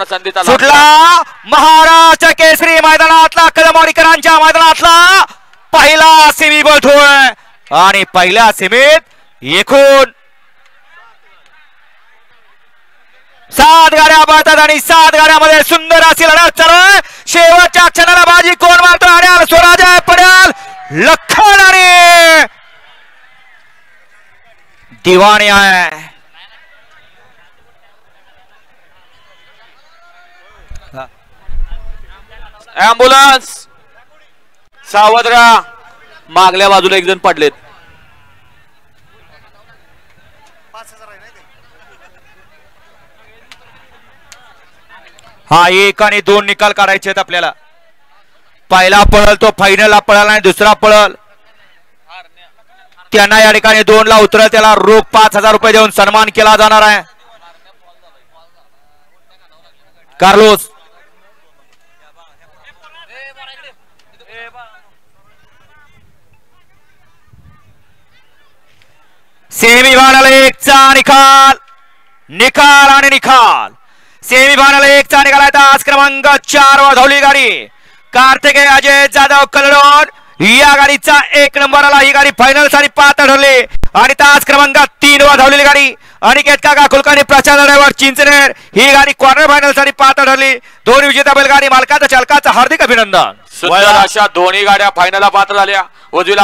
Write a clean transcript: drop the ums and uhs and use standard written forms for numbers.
सुवर्ण संधीचा सुटला महाराष्ट्र केसरी मैदानातला कदमवाडीकरांच्या मैदानातला पहिला सेमी बळतोय आणि पहिल्या सेमीत एकूण 7 गाड्या पळतात आणि 7 गाड्यामध्ये सुंदर अशी लढत चालू आहे. शेवटच्या क्षणाला बाजी कोण मारतो? अड्याल स्वराज पड्याल लखन आणि दिवाणी आहे. ॲम्ब्युलन्स सावध राहा. मागल्या बाजूला एक जण पडलेत. हा 1 आणि 2 निकाल काढायचे आहेत आपल्याला. पहिला पळल तो फायनलला पळाला आणि दुसरा पळल त्यांना या ठिकाणी 2 ला उतरल त्याला रोख 5,000 रुपये देऊन सन्मान केला जाणार आहे. कार्लोस सेमी फायनल 1 चा निकाल आणि निकाल. सेमी फायनल 1 चा निकाल आहे. तास क्रमांक 4 वर धावली गाडी कार्तिकेय अजय जाधव कलडोन या गाडीचा 1 नंबर आला. ही गाडी फायनल साठी पात्र ठरली आणि तास क्रमांक 3 वर धावलेली गाडी अनिकेत काका कुलकर्णी प्रचार ड्रायव्हर चिंचनेर ही गाडी क्वार्टर फायनल साठी पात्र ठरली. दोन्ही विजेता बैलगाडी मालकाचा चालकाचं हार्दिक अभिनंदन. सुंदर अशा दोन्ही गाड्या फायनलला पात्र झाल्या. उजवीला